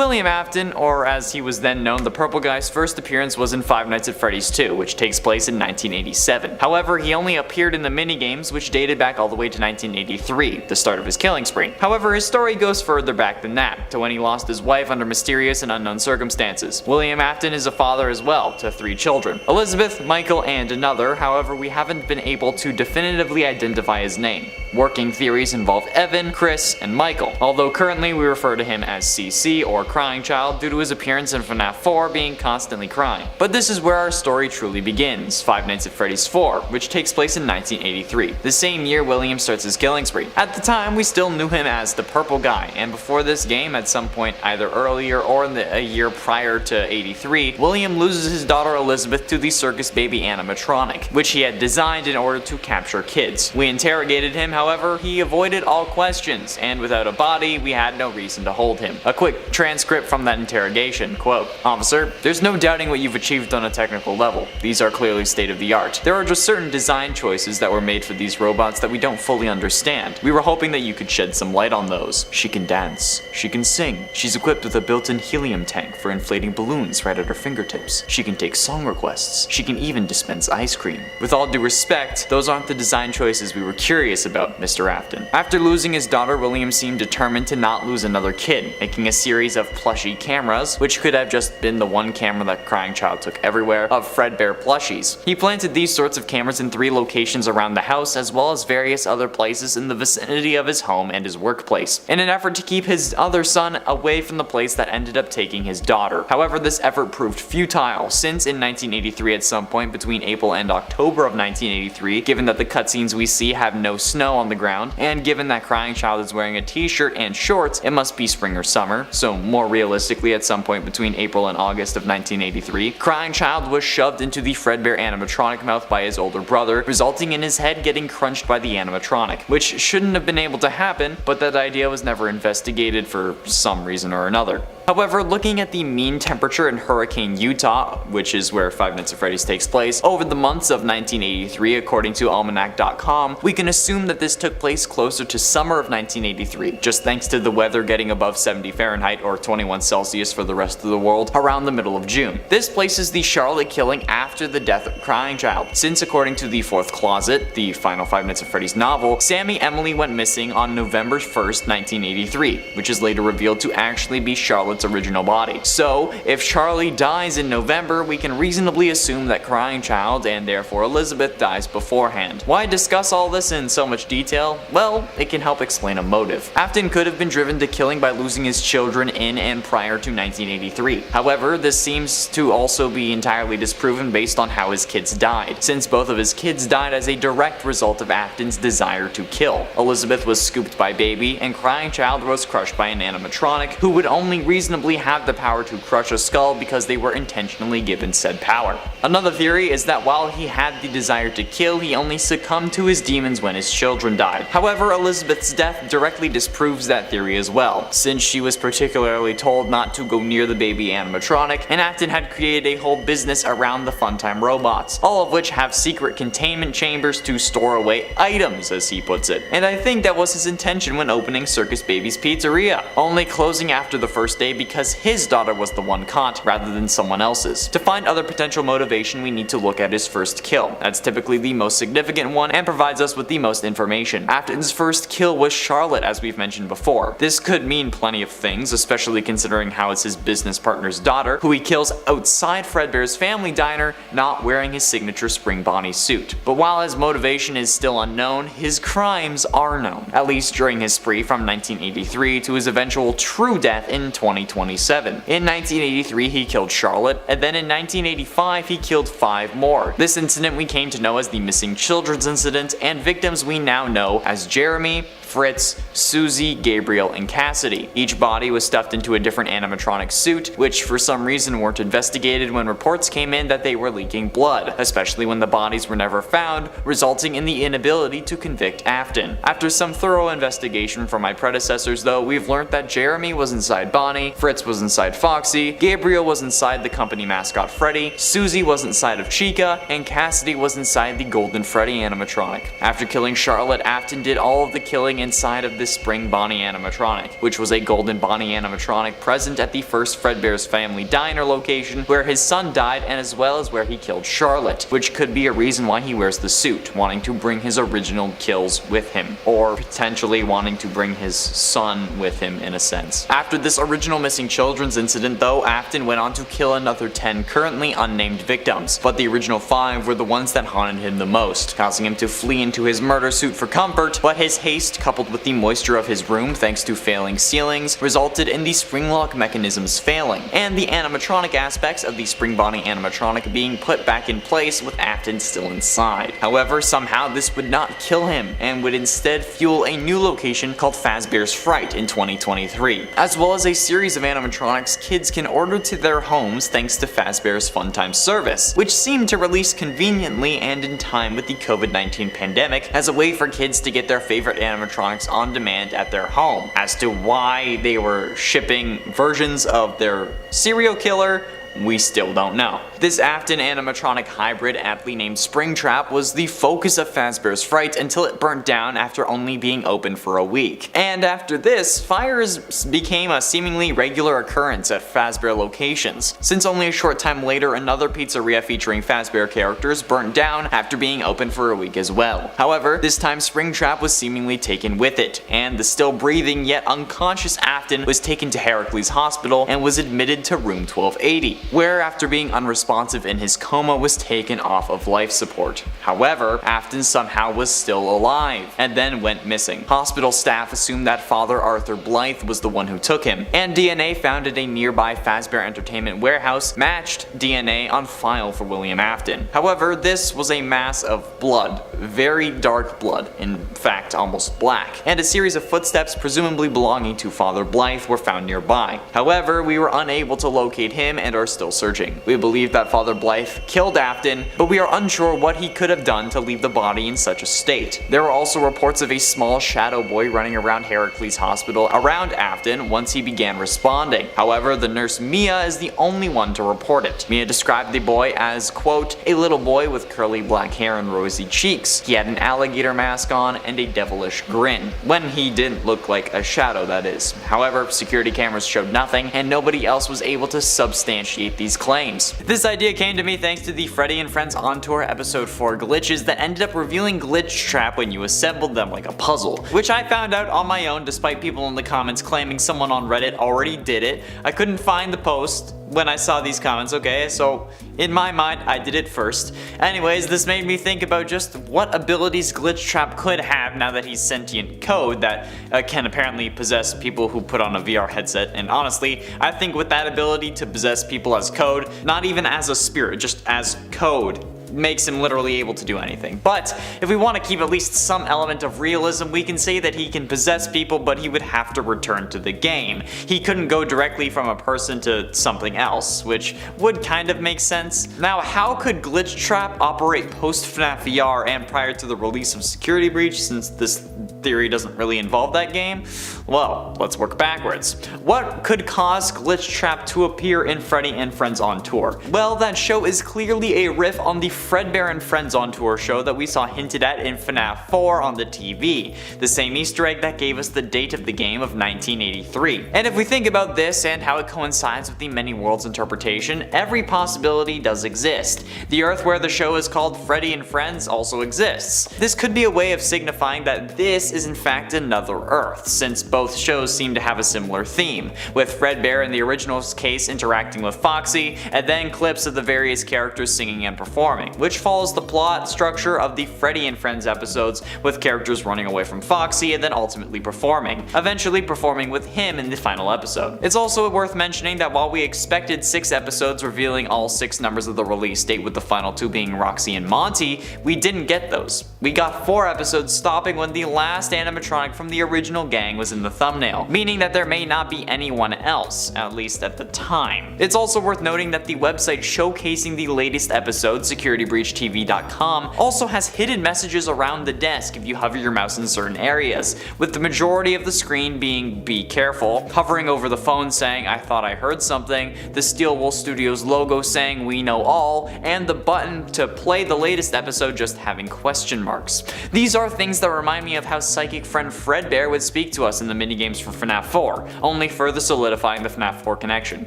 William Afton, or as he was then known, the Purple Guy's first appearance was in Five Nights at Freddy's 2, which takes place in 1987. However, he only appeared in the minigames, which dated back all the way to 1983, the start of his killing spree. However, his story goes further back than that, to when he lost his wife under mysterious and unknown circumstances. William Afton is a father as well, to 3 children: Elizabeth, Michael, and another. However, we haven't been able to definitively identify his name. Working theories involve Evan, Chris, and Michael, although currently we refer to him as CC, or Crying Child, due to his appearance in FNAF 4 being constantly crying. But this is where our story truly begins, Five Nights at Freddy's 4, which takes place in 1983, the same year William starts his killing spree. At the time, we still knew him as the Purple Guy, and before this game, at some point either earlier or in a year prior to 83, William loses his daughter Elizabeth to the circus baby animatronic, which he had designed in order to capture kids. We interrogated him, however, he avoided all questions, and without a body, we had no reason to hold him. A quick transcript from that interrogation, quote, "Officer, there's no doubting what you've achieved on a technical level. These are clearly state of the art. There are just certain design choices that were made for these robots that we don't fully understand. We were hoping that you could shed some light on those. She can dance. She can sing. She's equipped with a built-in helium tank for inflating balloons right at her fingertips. She can take song requests. She can even dispense ice cream. With all due respect, those aren't the design choices we were curious about, Mr. Afton." After losing his daughter, William seemed determined to not lose another kid, making a series of plushie cameras, which could have just been the one camera that Crying Child took everywhere, of Fredbear plushies. He planted these sorts of cameras in 3 locations around the house, as well as various other places in the vicinity of his home and his workplace, in an effort to keep his other son away from the place that ended up taking his daughter. However, this effort proved futile, since in 1983, at some point between April and October of 1983, given that the cutscenes we see have no snow on the ground, and given that Crying Child is wearing a t-shirt and shorts, it must be spring or summer, so more realistically at some point between April and August of 1983, Crying Child was shoved into the Fredbear animatronic mouth by his older brother, resulting in his head getting crunched by the animatronic, which shouldn't have been able to happen, but that idea was never investigated for some reason or another. However, looking at the mean temperature in Hurricane, Utah, which is where Five Nights at Freddy's takes place, over the months of 1983 according to Almanac.com, we can assume that this took place closer to summer of 1983, just thanks to the weather getting above 70 Fahrenheit or 21 Celsius for the rest of the world around the middle of June. This places the Charlotte killing after the death of Crying Child, since according to The Fourth Closet, the final Five Nights at Freddy's novel, Sammy Emily went missing on November 1st, 1983, which is later revealed to actually be Charlotte's original body. So, if Charlie dies in November, we can reasonably assume that Crying Child, and therefore Elizabeth, dies beforehand. Why discuss all this in so much detail? Well, it can help explain a motive. Afton could have been driven to killing by losing his children in and prior to 1983. However, this seems to also be entirely disproven based on how his kids died, since both of his kids died as a direct result of Afton's desire to kill. Elizabeth was scooped by Baby, and Crying Child was crushed by an animatronic, who would only reasonably have the power to crush a skull because they were intentionally given said power. Another theory is that while he had the desire to kill, he only succumbed to his demons when his children died. However, Elizabeth's death directly disproves that theory as well, since she was particularly told not to go near the baby animatronic, and Afton had created a whole business around the Funtime robots, all of which have secret containment chambers to store away items, as he puts it. And I think that was his intention when opening Circus Baby's Pizzeria, only closing after the first day because his daughter was the one caught rather than someone else's. To find other potential motivation, we need to look at his first kill. That's typically the most significant one and provides us with the most information. Afton's first kill was Charlotte, as we've mentioned before. This could mean plenty of things, especially considering how it's his business partner's daughter, who he kills outside Fredbear's family diner, not wearing his signature Spring Bonnie suit. But while his motivation is still unknown, his crimes are known, at least during his spree from 1983 to his eventual true death in 2027. In 1983, he killed Charlotte, and then in 1985, he killed 5 more. This incident we came to know as the Missing Children's Incident, and victims we now know as Jeremy, Fritz, Susie, Gabriel, and Cassidy. Each body was stuffed into a different animatronic suit, which for some reason weren't investigated when reports came in that they were leaking blood, especially when the bodies were never found, resulting in the inability to convict Afton. After some thorough investigation from my predecessors though, we've learned that Jeremy was inside Bonnie, Fritz was inside Foxy, Gabriel was inside the company mascot Freddy, Susie was inside of Chica, and Cassidy was inside the Golden Freddy animatronic. After killing Charlotte, Afton did all of the killing inside of this spring Bonnie animatronic, which was a golden Bonnie animatronic present at the first Fredbear's Family Diner location where his son died, and as well as where he killed Charlotte, which could be a reason why he wears the suit, wanting to bring his original kills with him, or potentially wanting to bring his son with him in a sense. After this original missing children's incident though, Afton went on to kill another 10 currently unnamed victims, but the original 5 were the ones that haunted him the most, causing him to flee into his murder suit for comfort, but his haste coupled with the moisture of his room thanks to failing ceilings resulted in the spring lock mechanisms failing, and the animatronic aspects of the Spring Bonnie animatronic being put back in place with Afton still inside. However, somehow this would not kill him, and would instead fuel a new location called Fazbear's Fright in 2023, as well as a series of animatronics kids can order to their homes thanks to Fazbear's Funtime service, which seemed to release conveniently and in time with the COVID-19 pandemic as a way for kids to get their favorite animatronics on demand at their home. As to why they were shipping versions of their serial killer, we still don't know. This Afton animatronic hybrid, aptly named Springtrap, was the focus of Fazbear's Fright until it burnt down after only being open for a week. And after this, fires became a seemingly regular occurrence at Fazbear locations, since only a short time later another pizzeria featuring Fazbear characters burnt down after being open for a week as well. However, this time Springtrap was seemingly taken with it, and the still breathing yet unconscious Afton was taken to Heracles Hospital and was admitted to room 1280. Where after being unresponsive in his coma was taken off of life support. However, Afton somehow was still alive, and then went missing. Hospital staff assumed that Father Arthur Blythe was the one who took him, and DNA found at a nearby Fazbear Entertainment warehouse matched DNA on file for William Afton. However, this was a mass of blood, very dark blood, in fact almost black, and a series of footsteps presumably belonging to Father Blythe were found nearby. However, we were unable to locate him and are still searching. We believe that Father Blythe killed Afton, but we are unsure what he could have done to leave the body in such a state. There were also reports of a small shadow boy running around Heracles Hospital around Afton once he began responding. However, the nurse Mia is the only one to report it. Mia described the boy as, quote, a little boy with curly black hair and rosy cheeks. He had an alligator mask on and a devilish grin. When he didn't look like a shadow, that is. However, security cameras showed nothing, and nobody else was able to substantiate these claims. This idea came to me thanks to the Freddy and Friends On Tour episode 4 glitches that ended up revealing Glitch Trap when you assembled them like a puzzle, which I found out on my own despite people in the comments claiming someone on Reddit already did it. I couldn't find the post when I saw these comments, okay, so in my mind I did it first. Anyways, this made me think about just what abilities Glitch Trap could have now that he's sentient code that can apparently possess people who put on a VR headset, and honestly, I think with that ability to possess people as code, not even as a spirit, just as code, makes him literally able to do anything. But if we want to keep at least some element of realism, we can say that he can possess people, but he would have to return to the game. He couldn't go directly from a person to something else, which would kind of make sense. Now, how could Glitch Trap operate post FNAF VR and prior to the release of Security Breach, since this theory doesn't really involve that game? Well, let's work backwards. What could cause Glitch Trap to appear in Freddy and Friends on Tour? Well, that show is clearly a riff on the Fredbear and Friends on Tour show that we saw hinted at in FNAF 4 on the TV, the same Easter egg that gave us the date of the game of 1983. And if we think about this and how it coincides with the Many Worlds interpretation, every possibility does exist. The Earth where the show is called Freddy and Friends also exists. This could be a way of signifying that this is in fact another Earth, since both shows seem to have a similar theme, with Fredbear in the original's case interacting with Foxy, and then clips of the various characters singing and performing, which follows the plot structure of the Freddy and Friends episodes, with characters running away from Foxy and then ultimately performing, eventually performing with him in the final episode. It's also worth mentioning that while we expected 6 episodes revealing all 6 numbers of the release date, with the final 2 being Roxy and Monty, we didn't get those. We got 4 episodes, stopping when the last animatronic from the original gang was in the thumbnail, meaning that there may not be anyone else, at least at the time. It's also worth noting that the website showcasing the latest episode, securitybreachtv.com, also has hidden messages around the desk if you hover your mouse in certain areas, with the majority of the screen being "Be careful," hovering over the phone saying "I thought I heard something," the Steel Wool Studios logo saying "We know all," and the button to play the latest episode just having question marks. These are things that remind me of how psychic friend Fredbear would speak to us in the minigames for FNAF 4, only further solidifying the FNAF 4 connection.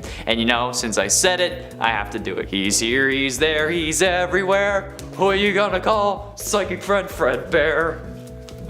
And you know, since I said it, I have to do it. He's here, he's there, he's everywhere. Who are you gonna call? Psychic friend Fredbear.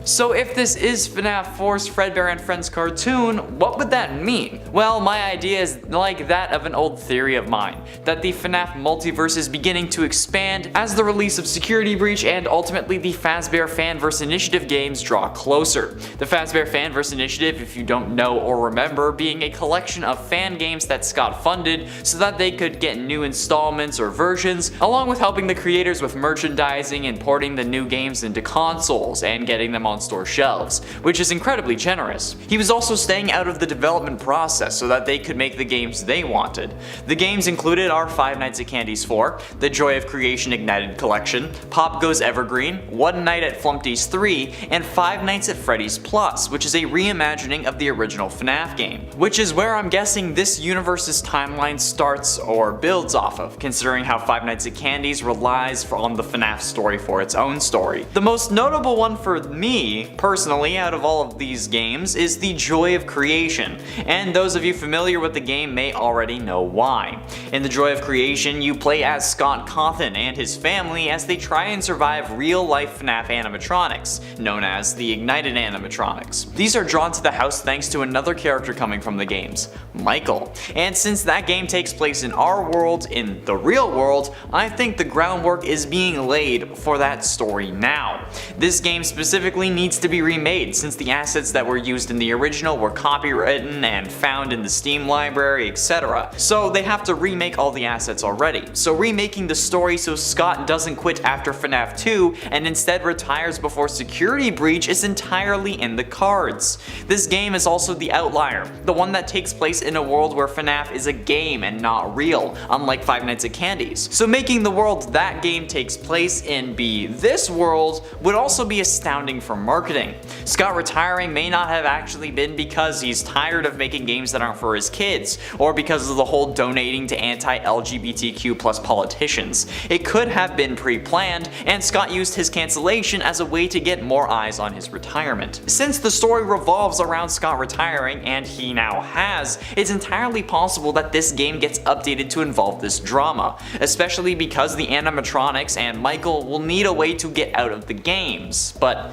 So if this is FNAF 4's Fredbear and Friends cartoon, what would that mean? Well, my idea is like that of an old theory of mine, that the FNAF multiverse is beginning to expand as the release of Security Breach and ultimately the Fazbear Fanverse Initiative games draw closer. The Fazbear Fanverse Initiative, if you don't know or remember, being a collection of fan games that Scott funded so that they could get new installments or versions, along with helping the creators with merchandising and porting the new games into consoles and getting them on store shelves, which is incredibly generous. He was also staying out of the development process so that they could make the games they wanted. The games included our Five Nights at Candy's 4, the Joy of Creation Ignited Collection, Pop Goes Evergreen, One Night at Flumpty's 3, and Five Nights at Freddy's Plus, which is a reimagining of the original FNAF game, which is where I'm guessing this universe's timeline starts or builds off of, considering how Five Nights at Candy's relies on the FNAF story for its own story. The most notable one for me, personally, out of all of these games, is the Joy of Creation, and those of you familiar with the game may already know why. In the Joy of Creation, you play as Scott Cawthon and his family as they try and survive real-life FNAF animatronics, known as the Ignited animatronics. These are drawn to the house thanks to another character coming from the games, Michael. And since that game takes place in our world, in the real world, I think the groundwork is being laid for that story now. This game specifically needs to be remade since the assets that were used in the original were copywritten and found in the Steam library, etc. So they have to remake all the assets already. So remaking the story so Scott doesn't quit after FNAF 2 and instead retires before Security Breach is entirely in the cards. This game is also the outlier, the one that takes place in a world where FNAF is a game and not real, unlike Five Nights at Candy's. So making the world that game takes place in be this world would also be astounding for marketing. Scott retiring may not have actually been because he's tired of making games that aren't for his kids, or because of the whole donating to anti-LGBTQ+ politicians. It could have been pre-planned, and Scott used his cancellation as a way to get more eyes on his retirement. Since the story revolves around Scott retiring, and he now has, it's entirely possible that this game gets updated to involve this drama, especially because the animatronics and Michael will need a way to get out of the games. But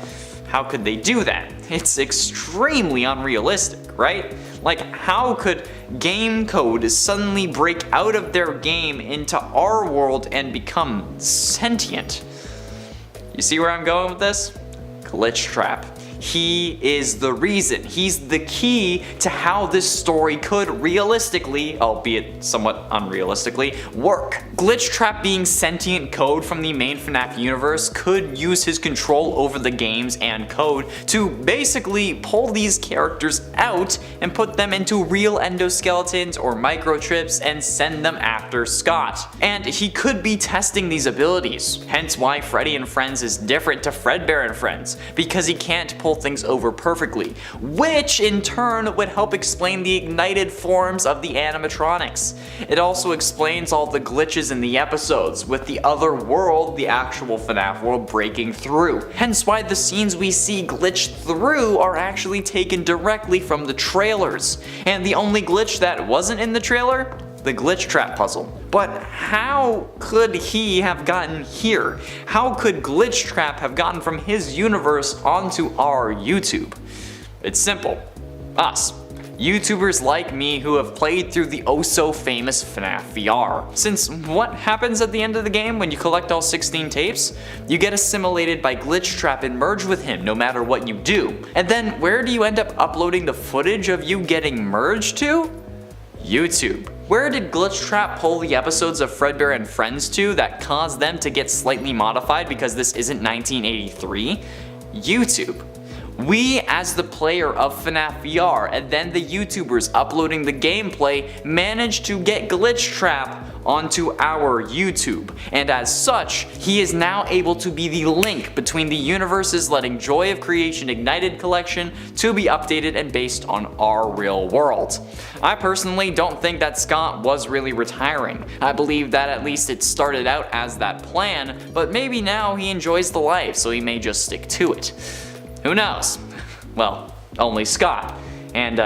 how could they do that? It's extremely unrealistic, right? Like, how could game code suddenly break out of their game into our world and become sentient? You see where I'm going with this? Glitch Trap. He is the reason. He's the key to how this story could realistically, albeit somewhat unrealistically, work. Glitch Trap being sentient code from the main FNAF universe could use his control over the games and code to basically pull these characters out and put them into real endoskeletons or microchips and send them after Scott. And he could be testing these abilities, hence why Freddy and Friends is different to Fredbear and Friends, because he can't pull things over perfectly, which in turn would help explain the ignited forms of the animatronics. It also explains all the glitches in the episodes, with the other world, the actual FNAF world, breaking through. Hence why the scenes we see glitch through are actually taken directly from the trailers. And the only glitch that wasn't in the trailer? The Glitch Trap puzzle. But how could he have gotten here? How could Glitch Trap have gotten from his universe onto our YouTube? It's simple. Us. YouTubers like me who have played through the oh-so-famous FNAF VR. Since what happens at the end of the game when you collect all 16 tapes? You get assimilated by Glitch Trap and merge with him no matter what you do. And then where do you end up uploading the footage of you getting merged to? YouTube. Where did Glitch Trap pull the episodes of Fredbear and Friends to that caused them to get slightly modified because this isn't 1983? YouTube. We, as the player of FNAF VR, and then the YouTubers uploading the gameplay, managed to get Glitch Trap onto our YouTube, and as such, he is now able to be the link between the universes, letting Joy of Creation Ignited Collection to be updated and based on our real world. I personally don't think that Scott was really retiring. I believe that at least it started out as that plan, but maybe now he enjoys the life, so he may just stick to it. Who knows? well, only Scott. And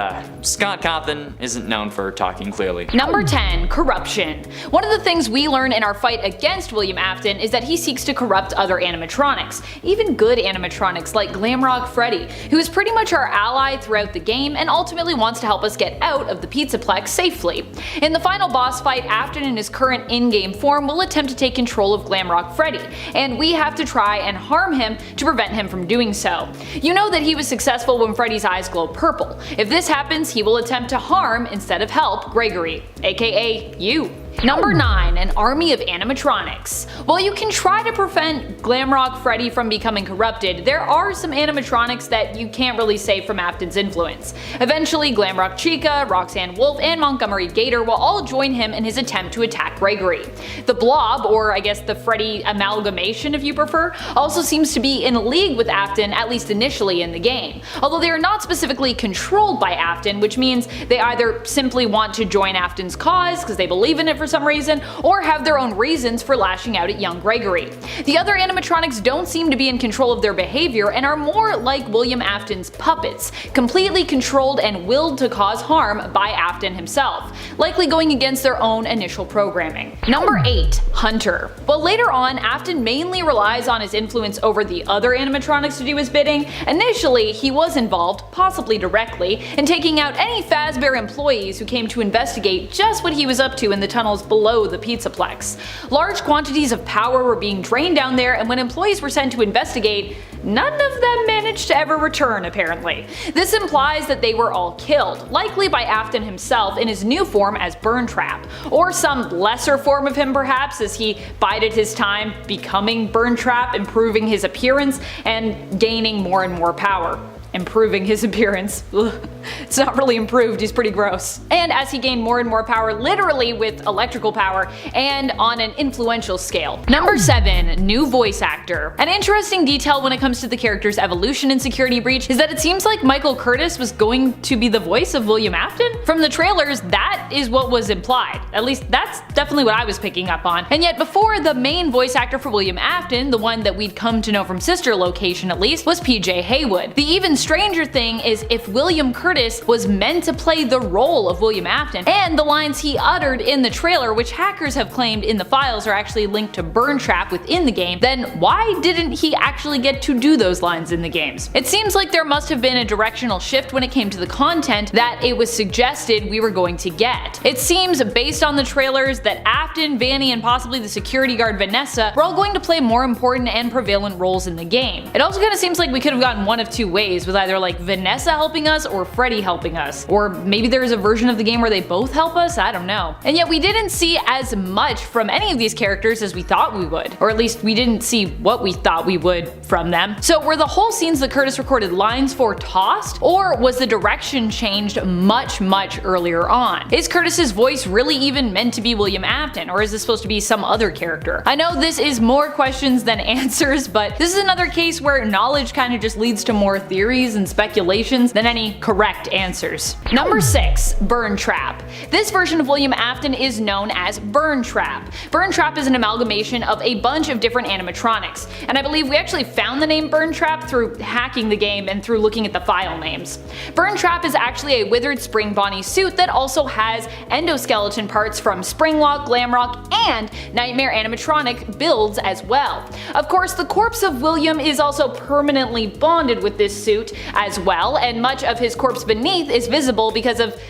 Scott Cawthon isn't known for talking clearly. Number 10. Corruption. One of the things we learn in our fight against William Afton is that he seeks to corrupt other animatronics, even good animatronics like Glamrock Freddy, who is pretty much our ally throughout the game and ultimately wants to help us get out of the Pizzaplex safely. In the final boss fight, Afton in his current in-game form will attempt to take control of Glamrock Freddy, and we have to try and harm him to prevent him from doing so. You know that he was successful when Freddy's eyes glow purple. If this happens, he will attempt to harm instead of help Gregory, aka you. Number 9. An army of animatronics. While you can try to prevent Glamrock Freddy from becoming corrupted, there are some animatronics that you can't really save from Afton's influence. Eventually, Glamrock Chica, Roxanne Wolf, and Montgomery Gator will all join him in his attempt to attack Gregory. The Blob, or I guess the Freddy amalgamation if you prefer, also seems to be in league with Afton, at least initially in the game. Although they are not specifically controlled by Afton, which means they either simply want to join Afton's cause because they believe in it for some reason, or have their own reasons for lashing out at young Gregory. The other animatronics don't seem to be in control of their behavior and are more like William Afton's puppets, completely controlled and willed to cause harm by Afton himself, likely going against their own initial programming. Number 8. Hunter. While later on Afton mainly relies on his influence over the other animatronics to do his bidding, initially he was involved, possibly directly, in taking out any Fazbear employees who came to investigate just what he was up to in the tunnels below the Pizzaplex. Large quantities of power were being drained down there, and when employees were sent to investigate, none of them managed to ever return apparently. This implies that they were all killed, likely by Afton himself in his new form as Burntrap, or some lesser form of him perhaps as he bided his time becoming Burntrap, improving his appearance and gaining more and more power. Improving his appearance. Ugh. It's not really improved, he's pretty gross. And as he gained more and more power, literally with electrical power, and on an influential scale. Number 7. New voice actor. An interesting detail when it comes to the character's evolution in Security Breach is that it seems like Michael Curtis was going to be the voice of William Afton. From the trailers, that is what was implied. At least that's definitely what I was picking up on. And yet before, the main voice actor for William Afton, the one that we'd come to know from Sister Location at least, was PJ Haywood. The even stranger thing is if William Curtis was meant to play the role of William Afton, and the lines he uttered in the trailer, which hackers have claimed in the files are actually linked to Burntrap within the game, then why didn't he actually get to do those lines in the games? It seems like there must have been a directional shift when it came to the content that it was suggested we were going to get. It seems, based on the trailers, that Afton, Vanny, and possibly the security guard Vanessa were all going to play more important and prevalent roles in the game. It also kind of seems like we could have gotten one of two ways, with either like Vanessa helping us or Freddy helping us. Or maybe there's a version of the game where they both help us, I don't know. And yet we didn't see as much from any of these characters as we thought we would. Or at least we didn't see what we thought we would from them. So were the whole scenes that Curtis recorded lines for tossed? Or was the direction changed much earlier on? Is Curtis's voice really even meant to be William Afton? Or is this supposed to be some other character? I know this is more questions than answers, but this is another case where knowledge kind of just leads to more theories and speculations than any correct answers. Number 6. Burntrap. This version of William Afton is known as Burntrap. Burntrap is an amalgamation of a bunch of different animatronics, and I believe we actually found the name Burntrap through hacking the game and through looking at the file names. Burntrap is actually a withered Spring Bonnie suit that also has endoskeleton parts from Springlock, Glamrock, and Nightmare animatronic builds as well. Of course, the corpse of William is also permanently bonded with this suit as well, and much of his corpse beneath is visible because of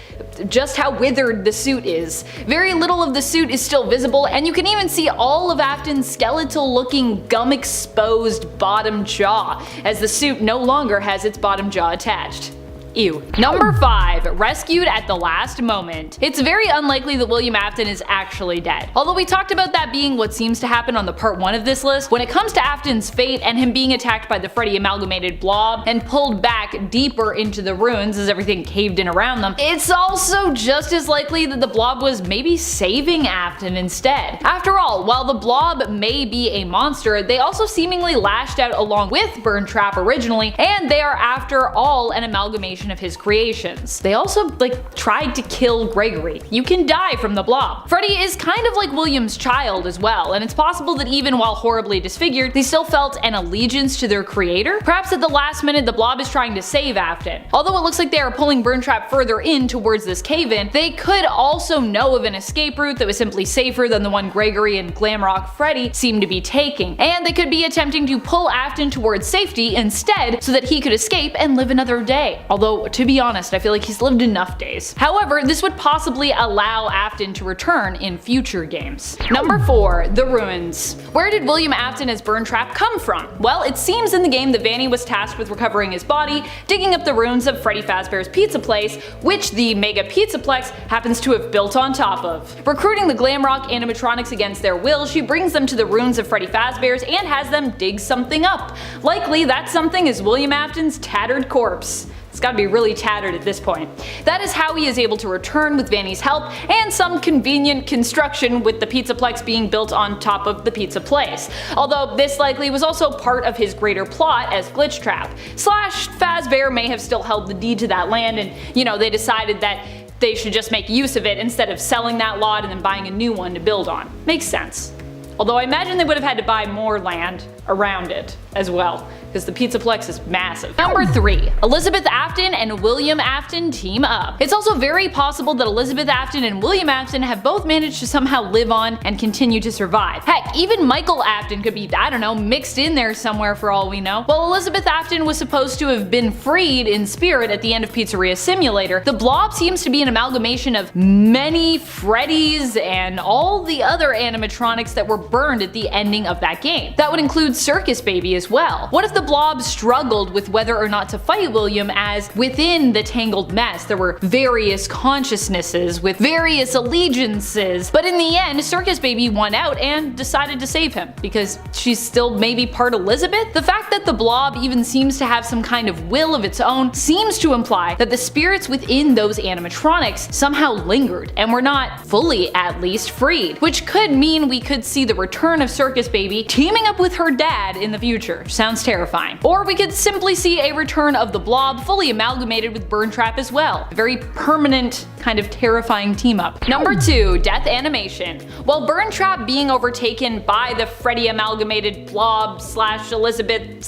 just how withered the suit is. Very little of the suit is still visible, and you can even see all of Afton's skeletal looking gum exposed bottom jaw, as the suit no longer has its bottom jaw attached. Ew. Number 5. Rescued at the last moment. It's very unlikely that William Afton is actually dead. Although we talked about that being what seems to happen on the part 1 of this list, when it comes to Afton's fate and him being attacked by the Freddy amalgamated blob and pulled back deeper into the ruins as everything caved in around them, it's also just as likely that the blob was maybe saving Afton instead. After all, while the blob may be a monster, they also seemingly lashed out along with Burntrap originally, and they are after all an amalgamation amalgamation of his creations. They also tried to kill Gregory. You can die from the blob. Freddy is kind of like William's child as well, and it's possible that even while horribly disfigured, they still felt an allegiance to their creator. Perhaps at the last minute the blob is trying to save Afton. Although it looks like they are pulling Burntrap further in towards this cave-in, they could also know of an escape route that was simply safer than the one Gregory and Glamrock Freddy seemed to be taking, and they could be attempting to pull Afton towards safety instead so that he could escape and live another day. Although, to be honest, I feel like he's lived enough days. However, this would possibly allow Afton to return in future games. Number 4. The Ruins. Where did William Afton as Burntrap come from? Well, it seems in the game that Vanny was tasked with recovering his body, digging up the ruins of Freddy Fazbear's Pizza Place, which the Mega Pizzaplex happens to have built on top of. Recruiting the Glamrock animatronics against their will, she brings them to the ruins of Freddy Fazbear's and has them dig something up. Likely that something is William Afton's tattered corpse. It's gotta be really tattered at this point. That is how he is able to return with Vanny's help and some convenient construction with the Pizzaplex being built on top of the Pizza Place. Although this likely was also part of his greater plot as Glitchtrap. Fazbear may have still held the deed to that land and, they decided that they should just make use of it instead of selling that lot and then buying a new one to build on. Makes sense. Although I imagine they would have had to buy more land around it as well, because the Pizzaplex is massive. Number 3. Elizabeth Afton and William Afton team up. It's also very possible that Elizabeth Afton and William Afton have both managed to somehow live on and continue to survive. Heck, even Michael Afton could be, mixed in there somewhere for all we know. While Elizabeth Afton was supposed to have been freed in spirit at the end of Pizzeria Simulator, the blob seems to be an amalgamation of many Freddys and all the other animatronics that were burned at the ending of that game. That would include Circus Baby as well. What if the blob struggled with whether or not to fight William, as within the tangled mess there were various consciousnesses with various allegiances, but in the end Circus Baby won out and decided to save him because she's still maybe part Elizabeth? The fact that the blob even seems to have some kind of will of its own seems to imply that the spirits within those animatronics somehow lingered and were not fully, at least, freed, which could mean we could see the return of Circus Baby teaming up with her dad in the future. Sounds terrifying. Or we could simply see a return of the blob fully amalgamated with Burntrap as well. A very permanent, kind of terrifying team up. Number 2. Death animation. While Burntrap being overtaken by the Freddy amalgamated blob / Elizabeth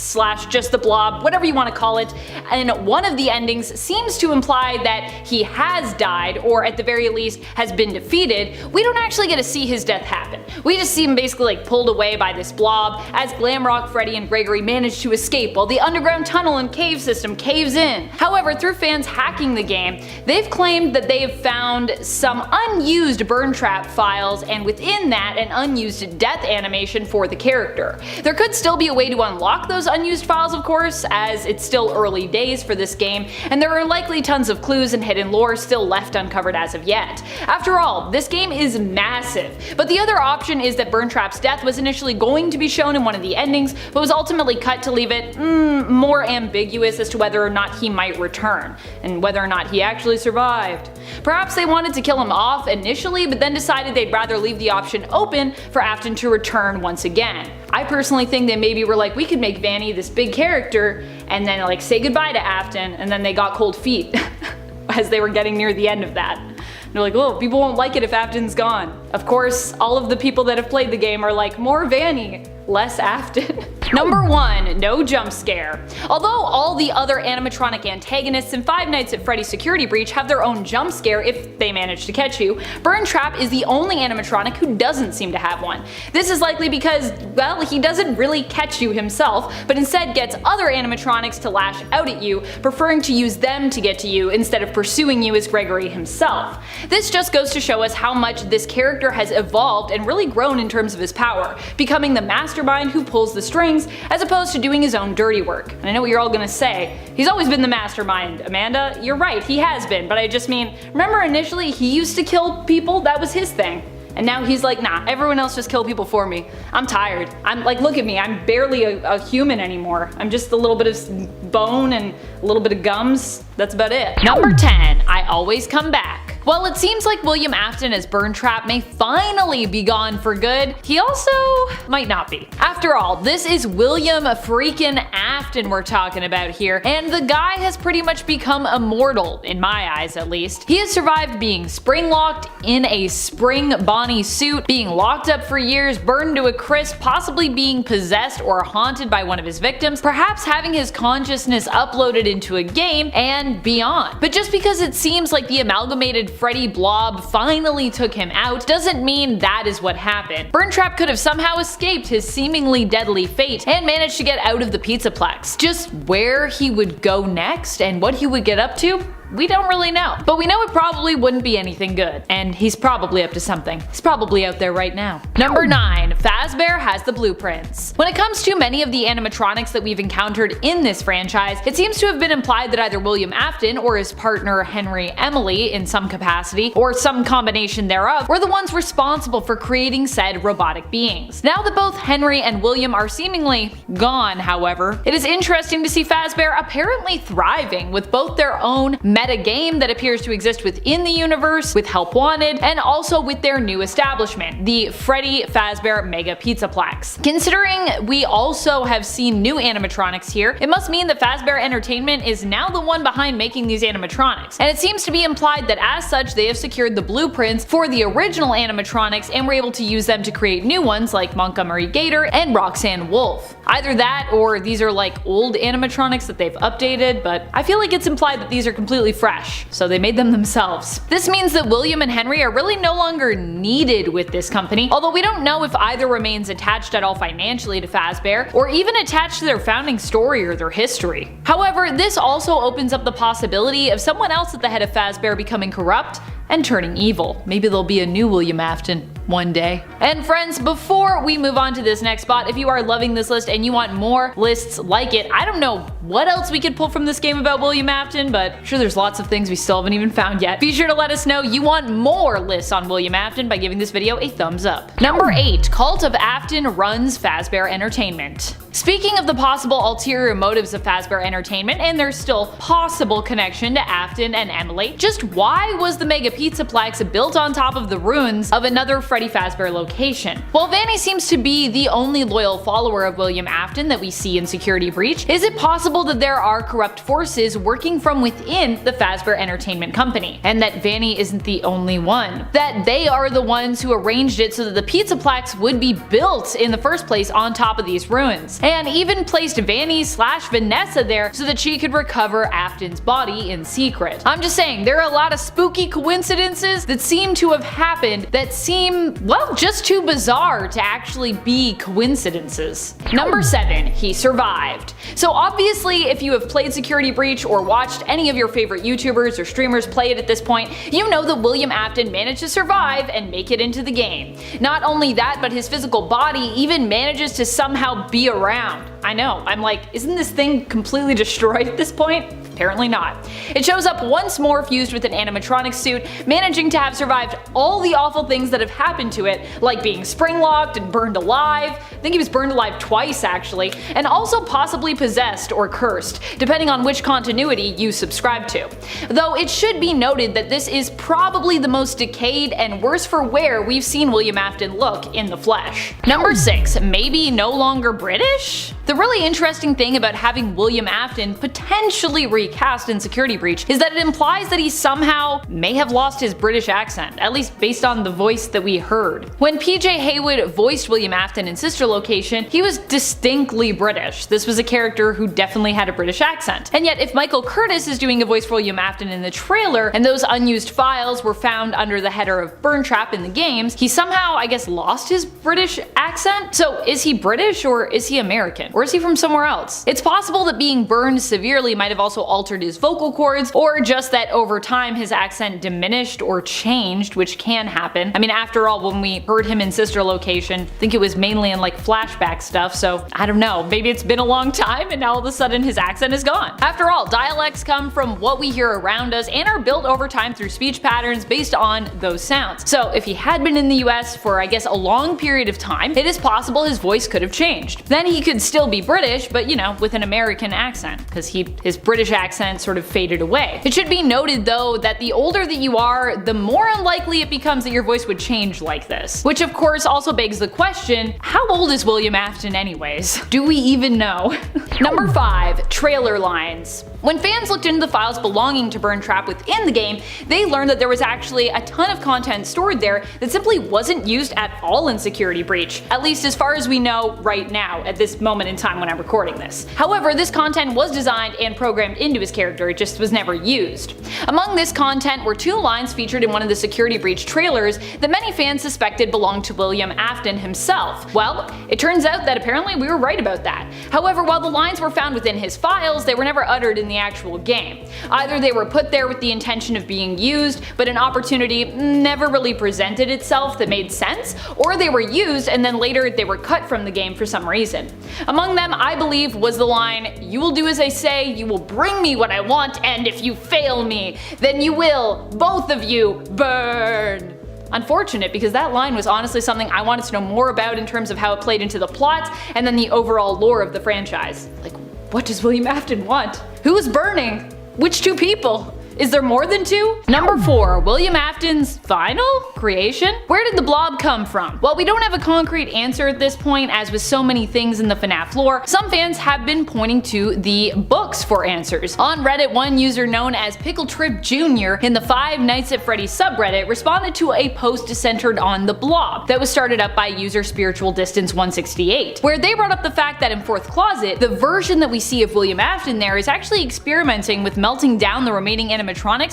/ just the blob, whatever you want to call it, and one of the endings seems to imply that he has died, or at the very least has been defeated, we don't actually get to see his death happen. We just see him basically pulled away by this blob as Glamrock Freddy and Gregory manage to escape while the underground tunnel and cave system caves in. However, through fans hacking the game, they've claimed that they have found some unused Burntrap files, and within that an unused death animation for the character. There could still be a way to unlock those unused files, of course, as it's still early days for this game, and there are likely tons of clues and hidden lore still left uncovered as of yet. After all, this game is massive, but the other option is that Burntrap's death was initially going to be shown in one of the endings, but was ultimately cut to leave it more ambiguous as to whether or not he might return, and whether or not he actually survived. Perhaps they wanted to kill him off initially, but then decided they'd rather leave the option open for Afton to return once again. I personally think they maybe were like, we could make Vanny this big character, and then say goodbye to Afton, and then they got cold feet as they were getting near the end of that. They're like, oh, people won't like it if Afton's gone. Of course, all of the people that have played the game are like, more Vanny, less Afton. Number 1. No jump scare. Although all the other animatronic antagonists in Five Nights at Freddy's Security Breach have their own jump scare if they manage to catch you, Burntrap is the only animatronic who doesn't seem to have one. This is likely because, well, he doesn't really catch you himself, but instead gets other animatronics to lash out at you, preferring to use them to get to you instead of pursuing you as Gregory himself. This just goes to show us how much this character has evolved and really grown in terms of his power, becoming the mastermind who pulls the strings as opposed to doing his own dirty work. And I know what you're all gonna say, he's always been the mastermind, Amanda. You're right, he has been, but I just mean, remember initially he used to kill people? That was his thing. And now he's like, nah, everyone else just kill people for me. I'm tired. I'm like, look at me, I'm barely a human anymore. I'm just a little bit of bone and a little bit of gums. That's about it. Number 10, I always come back. While it seems like William Afton as Burntrap may finally be gone for good, he also might not be. After all, this is William freaking Afton we're talking about here, and the guy has pretty much become immortal, in my eyes at least. He has survived being spring-locked in a spring Bonnie suit, being locked up for years, burned to a crisp, possibly being possessed or haunted by one of his victims, perhaps having his consciousness uploaded into a game, and beyond. But just because it seems like the amalgamated Freddy blob finally took him out, doesn't mean that is what happened. Burntrap could have somehow escaped his seemingly deadly fate and managed to get out of the Pizzaplex. Just where he would go next and what he would get up to, we don't really know. But we know it probably wouldn't be anything good. And he's probably up to something. He's probably out there right now. Number 9. Fazbear has the blueprints. When it comes to many of the animatronics that we've encountered in this franchise, it seems to have been implied that either William Afton or his partner Henry Emily in some capacity, or some combination thereof, were the ones responsible for creating said robotic beings. Now that both Henry and William are seemingly gone, however, it is interesting to see Fazbear apparently thriving with both their own meta game that appears to exist within the universe, with Help Wanted, and also with their new establishment, the Freddy Fazbear Mega Pizzaplex. Considering we also have seen new animatronics here, it must mean that Fazbear Entertainment is now the one behind making these animatronics, and it seems to be implied that as such they have secured the blueprints for the original animatronics and were able to use them to create new ones like Montgomery Gator and Roxanne Wolf. Either that or these are like old animatronics that they've updated, but I feel like it's implied that these are completely fresh, so they made them themselves. This means that William and Henry are really no longer needed with this company, although we don't know if either remains attached at all financially to Fazbear, or even attached to their founding story or their history. However, this also opens up the possibility of someone else at the head of Fazbear becoming corrupt and turning evil. Maybe there'll be a new William Afton one day. And friends, before we move on to this next spot, if you are loving this list and you want more lists like it, I don't know what else we could pull from this game about William Afton, but I'm sure there's lots of things we still haven't even found yet. Be sure to let us know you want more lists on William Afton by giving this video a thumbs up. Number 8. Cult of Afton runs Fazbear Entertainment. Speaking of the possible ulterior motives of Fazbear Entertainment and their still possible connection to Afton and Emily, just why was the Mega Pizzaplex built on top of the ruins of another Freddy Fazbear location? While Vanny seems to be the only loyal follower of William Afton that we see in Security Breach, is it possible that there are corrupt forces working from within the Fazbear Entertainment Company, and that Vanny isn't the only one? That they are the ones who arranged it so that the Pizzaplex would be built in the first place on top of these ruins, and even placed Vanny/Vanessa there so that she could recover Afton's body in secret. I'm just saying, there are a lot of spooky coincidences that seem to have happened that seem, well, just too bizarre to actually be coincidences. Number 7. He survived. So obviously, if you have played Security Breach or watched any of your favorite YouTubers or streamers play it at this point, you know that William Afton managed to survive and make it into the game. Not only that, but his physical body even manages to somehow be around. I know, I'm like, isn't this thing completely destroyed at this point? Apparently not. It shows up once more fused with an animatronic suit, managing to have survived all the awful things that have happened to it, like being spring-locked and burned alive. I think he was burned alive twice actually, and also possibly possessed or cursed, depending on which continuity you subscribe to. Though it should be noted that this is probably the most decayed and worse for wear we've seen William Afton look in the flesh. Number 6. Maybe no longer British? The really interesting thing about having William Afton potentially recast in Security Breach is that it implies that he somehow may have lost his British accent, at least based on the voice that we heard. When PJ Haywood voiced William Afton in Sister Location, he was distinctly British. This was a character who definitely had a British accent. And yet if Michael Curtis is doing a voice for William Afton in the trailer, and those unused files were found under the header of Burntrap in the games, he somehow, I guess, lost his British accent? So is he British or is he American? Or is he from somewhere else? It's possible that being burned severely might have also altered his vocal cords, or just that over time his accent diminished or changed, which can happen. I mean, after all, when we heard him in Sister Location, I think it was mainly in like flashback stuff, so I don't know, maybe it's been a long time and now all of a sudden his accent is gone. After all, dialects come from what we hear around us and are built over time through speech patterns based on those sounds. So if he had been in the US for, I guess, a long period of time, it is possible his voice could have changed. Then he could still still be British, but you know, with an American accent, because his British accent sort of faded away. It should be noted though that the older that you are, the more unlikely it becomes that your voice would change like this. Which of course also begs the question, how old is William Afton anyways? Do we even know? Number 5. Trailer lines. When fans looked into the files belonging to Burntrap within the game, they learned that there was actually a ton of content stored there that simply wasn't used at all in Security Breach, at least as far as we know right now at this moment in time when I'm recording this. However, this content was designed and programmed into his character, it just was never used. Among this content were 2 lines featured in one of the Security Breach trailers that many fans suspected belonged to William Afton himself. Well, it turns out that apparently we were right about that. However, while the lines were found within his files, they were never uttered in the actual game. Either they were put there with the intention of being used, but an opportunity never really presented itself that made sense, or they were used and then later they were cut from the game for some reason. Among them, I believe, was the line, "You will do as I say, you will bring me what I want, and if you fail me, then you will, both of you, burn." Unfortunate, because that line was honestly something I wanted to know more about in terms of how it played into the plot and then the overall lore of the franchise. Like, what does William Afton want? Who is burning? Which 2 people? Is there more than 2? Number 4. William Afton's final creation? Where did the blob come from? Well, we don't have a concrete answer at this point, as with so many things in the FNAF lore. Some fans have been pointing to the books for answers. On Reddit, one user known as Pickletrip Jr. in the 5 Nights at Freddy subreddit responded to a post centered on the blob that was started up by user Spiritual Distance 168, where they brought up the fact that in 4th Closet, the version that we see of William Afton there is actually experimenting with melting down the remaining animatronics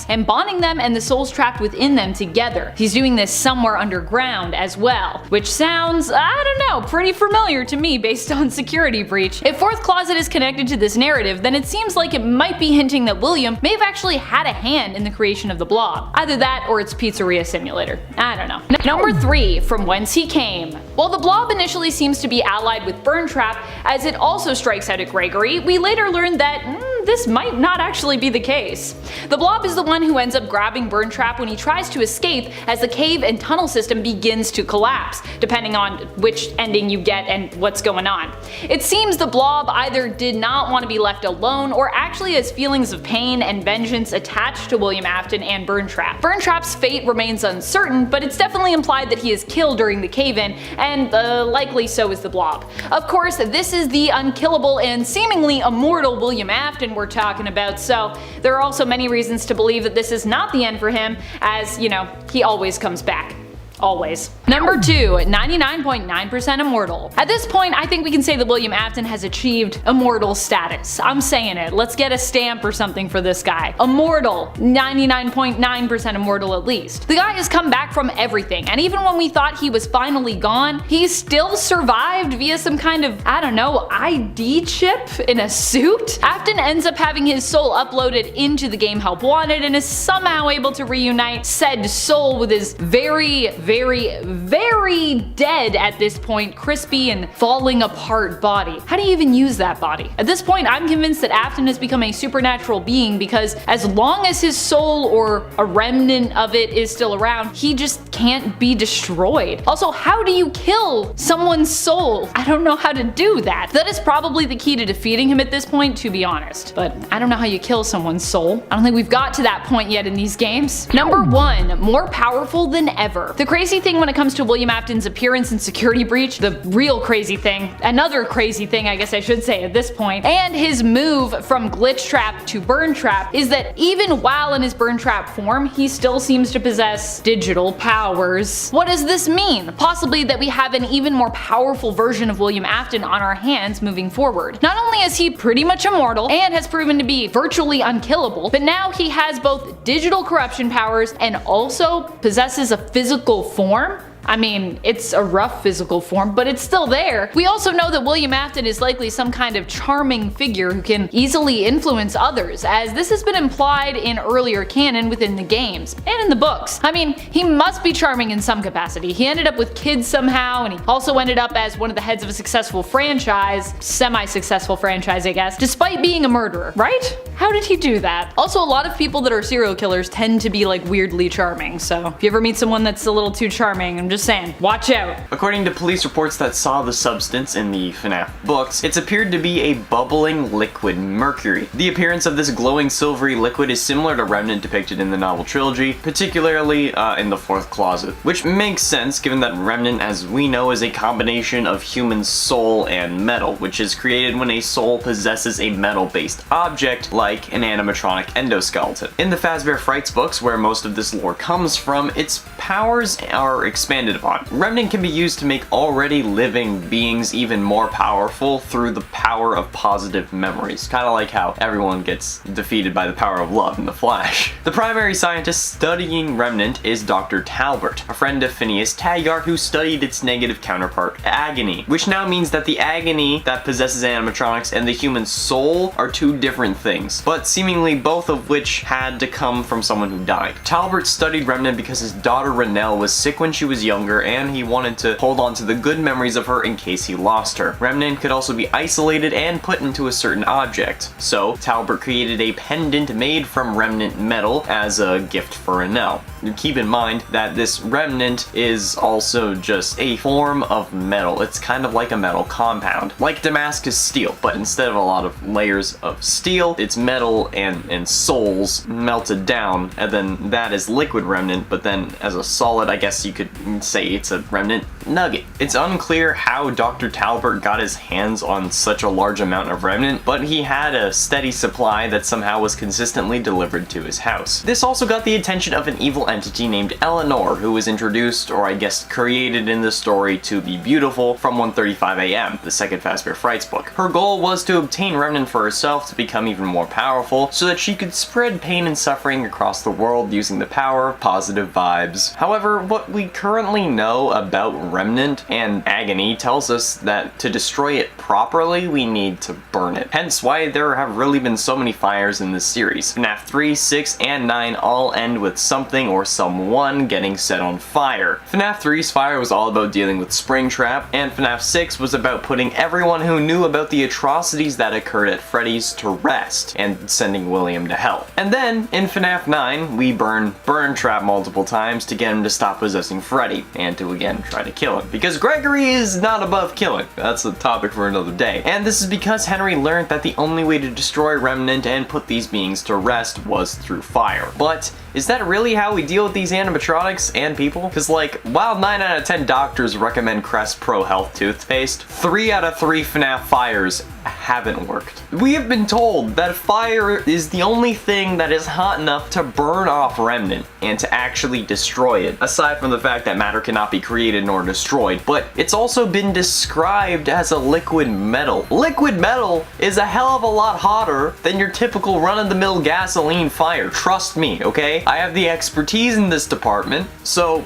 and bonding them and the souls trapped within them together. He's doing this somewhere underground as well, which sounds, I don't know, pretty familiar to me based on Security Breach. If 4th Closet is connected to this narrative, then it seems like it might be hinting that William may have actually had a hand in the creation of the blob. Either that or it's Pizzeria Simulator. I don't know. Number 3. From whence he came. While the blob initially seems to be allied with Burntrap, as it also strikes out at Gregory, we later learned that this might not actually be the case. The blob is the one who ends up grabbing Burntrap when he tries to escape as the cave and tunnel system begins to collapse, depending on which ending you get and what's going on. It seems the blob either did not want to be left alone or actually has feelings of pain and vengeance attached to William Afton and Burntrap. Burntrap's fate remains uncertain, but it's definitely implied that he is killed during the cave-in, and likely so is the blob. Of course, this is the unkillable and seemingly immortal William Afton we're talking about, so there are also many reasons to believe that this is not the end for him, as, you know, he always comes back. Always. Number 2. 99.9% immortal. At this point, I think we can say that William Afton has achieved immortal status. I'm saying it. Let's get a stamp or something for this guy. Immortal. 99.9% immortal at least. The guy has come back from everything, and even when we thought he was finally gone, he still survived via some kind of, I don't know, ID chip in a suit? Afton ends up having his soul uploaded into the game Help Wanted and is somehow able to reunite said soul with his very dead at this point, crispy and falling apart body. How do you even use that body? At this point, I'm convinced that Afton has become a supernatural being, because as long as his soul or a remnant of it is still around, he just can't be destroyed. Also, how do you kill someone's soul? I don't know how to do that. That is probably the key to defeating him at this point, to be honest. But I don't know how you kill someone's soul. I don't think we've got to that point yet in these games. Number 1. More powerful than ever. The crazy thing when it comes to William Afton's appearance in Security Breach, the real crazy thing, another crazy thing I guess I should say at this point, and his move from Glitch Trap to Burn Trap, is that even while in his Burn Trap form, he still seems to possess digital powers. What does this mean? Possibly that we have an even more powerful version of William Afton on our hands moving forward. Not only is he pretty much immortal and has proven to be virtually unkillable, but now he has both digital corruption powers and also possesses a physical form. I mean, it's a rough physical form, but it's still there. We also know that William Afton is likely some kind of charming figure who can easily influence others, as this has been implied in earlier canon within the games, and in the books. I mean, he must be charming in some capacity. He ended up with kids somehow, and he also ended up as one of the heads of a successful franchise, semi-successful franchise I guess, despite being a murderer, right? How did he do that? Also, a lot of people that are serial killers tend to be like weirdly charming, so if you ever meet someone that's a little too charming, I'm just saying, watch out. According to police reports that saw the substance in the FNAF books, it's appeared to be a bubbling liquid mercury. The appearance of this glowing silvery liquid is similar to Remnant depicted in the novel trilogy, particularly in the fourth closet, which makes sense given that Remnant, as we know, is a combination of human soul and metal, which is created when a soul possesses a metal-based object like an animatronic endoskeleton. In the Fazbear Frights books, where most of this lore comes from, its powers are expanded upon. Remnant can be used to make already living beings even more powerful through the power of positive memories, kind of like how everyone gets defeated by the power of love in The Flash. The primary scientist studying Remnant is Dr. Talbert, a friend of Phineas Taggart who studied its negative counterpart, Agony, which now means that the Agony that possesses animatronics and the human soul are two different things, but seemingly both of which had to come from someone who died. Talbert studied Remnant because his daughter Renelle was sick when she was younger and he wanted to hold on to the good memories of her in case he lost her. Remnant could also be isolated and put into a certain object, so Talbert created a pendant made from Remnant metal as a gift for Renelle. Keep in mind that this Remnant is also just a form of metal. It's kind of like a metal compound, like Damascus steel, but instead of a lot of layers of steel, it's metal and souls melted down, and then that is liquid Remnant, but then as a solid, I guess you could say it's a Remnant nugget. It's unclear how Dr. Talbert got his hands on such a large amount of Remnant, but he had a steady supply that somehow was consistently delivered to his house. This also got the attention of an evil entity named Eleanor, who was introduced, or I guess created in the story to be beautiful from 1:35 a.m., the second Fazbear Frights book. Her goal was to obtain Remnant for herself to become even more powerful so that she could spread pain and suffering across the world using the power of positive vibes. However, what we currently know about Remnant and Agony tells us that to destroy it properly, we need to burn it. Hence why there have really been so many fires in this series. FNAF 3, 6, and 9 all end with something or someone getting set on fire. FNAF 3's fire was all about dealing with Springtrap, and FNAF 6 was about putting everyone who knew about the atrocities that occurred at Freddy's to rest, and sending William to hell. And then, in FNAF 9, we burn Trap multiple times to get him to stop possessing Freddy, and to again try to kill him. Because Gregory is not above killing. That's a topic for another day. And this is because Henry learned that the only way to destroy Remnant and put these beings to rest was through fire. But is that really how we deal with these animatronics and people? Because like, while 9 out of 10 doctors recommend Crest Pro Health toothpaste, 3 out of 3 FNAF fires haven't worked. We have been told that fire is the only thing that is hot enough to burn off Remnant and to actually destroy it, aside from the fact that matter cannot be created nor destroyed, but it's also been described as a liquid metal. Liquid metal is a hell of a lot hotter than your typical run-of-the-mill gasoline fire, trust me, okay? I have the expertise in this department, so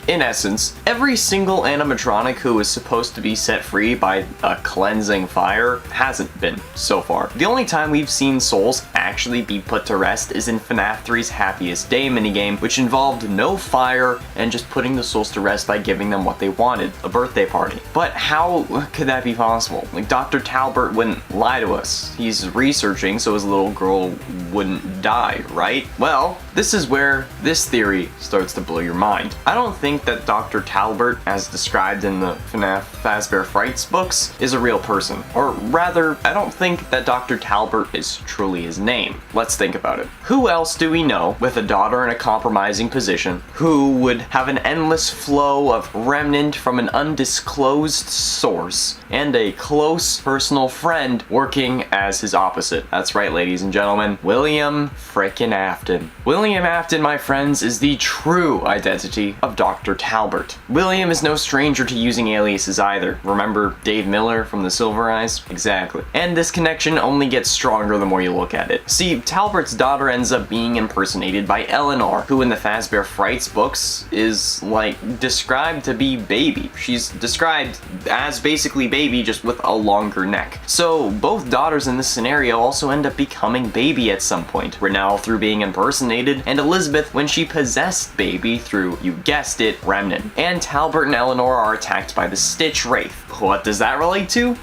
in essence, every single animatronic who is supposed to be set free by a cleansing fire hasn't been so far. The only time we've seen souls actually be put to rest is in FNAF 3's Happiest Day minigame, which involved no fire and just putting the souls to rest by giving them what they wanted, a birthday party. But how could that be possible? Like, Dr. Talbert wouldn't lie to us. He's researching so his little girl wouldn't die, right? Well, this is where this theory starts to blow your mind. I don't think that Dr. Talbert, as described in the FNAF Fazbear Frights books, is a real person. Or rather, I don't think that Dr. Talbert is truly his name. Let's think about it. Who else do we know with a daughter in a compromising position who would have an endless flow of Remnant from an undisclosed source and a close personal friend working as his opposite? That's right, ladies and gentlemen, William frickin' Afton. William Afton, my friends, is the true identity of Dr. Talbert. William is no stranger to using aliases either. Remember Dave Miller from the Silver Eyes? Exactly. And this connection only gets stronger the more you look at it. See, Talbert's daughter ends up being impersonated by Eleanor, who in the Fazbear Frights books is, like, described to be Baby. She's described as basically Baby, just with a longer neck. So both daughters in this scenario also end up becoming Baby at some point. Renelle through being impersonated, and Elizabeth when she possessed Baby through, you guessed it, Remnant. And Talbert and Eleanor are attacked by the Stitch Wraith. What does that relate to?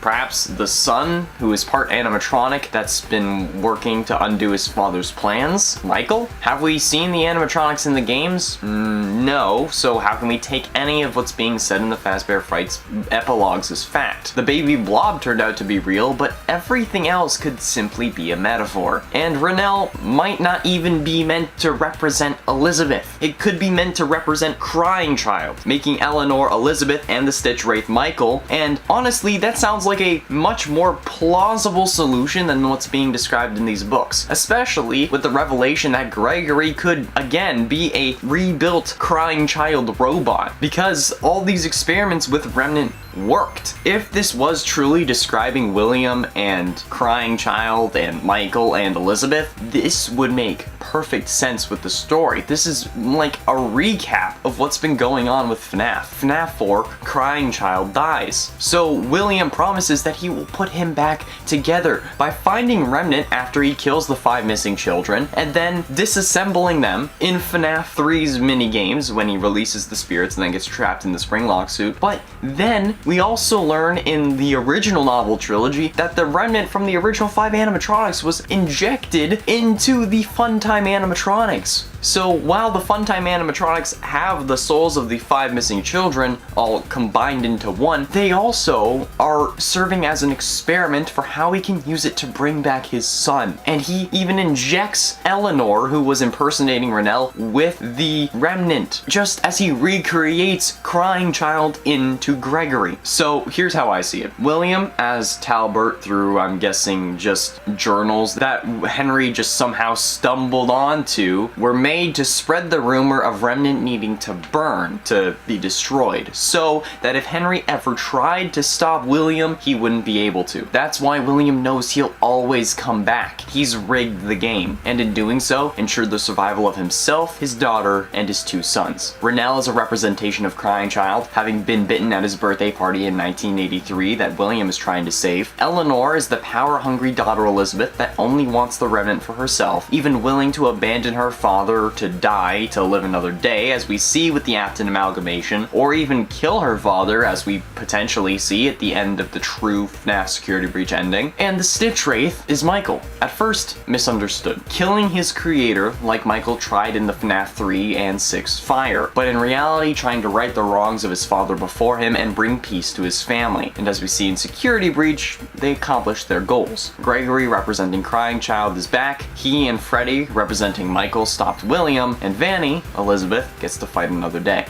Perhaps the son, who is part animatronic that's been working to undo his father's plans? Michael? Have we seen the animatronics in the games? No, so how can we take any of what's being said in the Fazbear Frights epilogues as fact? The baby blob turned out to be real, but everything else could simply be a metaphor. And Renelle might not even be meant to represent Elizabeth. It could be meant to represent Crying Child, making Eleanor Elizabeth and the Stitch Wraith Michael, and honestly, that sounds like a much more plausible solution than what's being described in these books, especially with the revelation that Gregory could, again, be a rebuilt Crying Child robot, because all these experiments with Remnant worked. If this was truly describing William and Crying Child and Michael and Elizabeth, this would make perfect sense with the story. This is like a recap of what's been going on with FNAF. FNAF 4, Crying Child dies. So William promises that he will put him back together by finding Remnant after he kills the 5 missing children, and then disassembling them in FNAF 3's minigames when he releases the spirits and then gets trapped in the Springlock suit. But then we also learn in the original novel trilogy that the Remnant from the original 5 animatronics was injected into the Funtime animatronics. So while the Funtime animatronics have the souls of the 5 missing children all combined into one, they also are serving as an experiment for how he can use it to bring back his son. And he even injects Eleanor, who was impersonating Renelle, with the Remnant, just as he recreates Crying Child into Gregory. So here's how I see it. William as Talbert through, I'm guessing, just journals that Henry just somehow stumbled onto were made to spread the rumor of Remnant needing to burn, to be destroyed, so that if Henry ever tried to stop William, he wouldn't be able to. That's why William knows he'll always come back. He's rigged the game, and in doing so, ensured the survival of himself, his daughter, and his 2 sons. Renelle is a representation of Crying Child, having been bitten at his birthday party in 1983 that William is trying to save. Eleanor is the power-hungry daughter Elizabeth that only wants the Remnant for herself, even willing to abandon her father to die to live another day, as we see with the Afton amalgamation, or even kill her father, as we potentially see at the end of the true FNAF Security Breach ending. And the Stitch Wraith is Michael, at first misunderstood, killing his creator like Michael tried in the FNAF 3 and 6 Fire, but in reality trying to right the wrongs of his father before him and bring peace to his family. And as we see in Security Breach, they accomplished their goals. Gregory, representing Crying Child, is back. He and Freddy, representing Michael, stopped William, and Vanny, Elizabeth, gets to fight another day.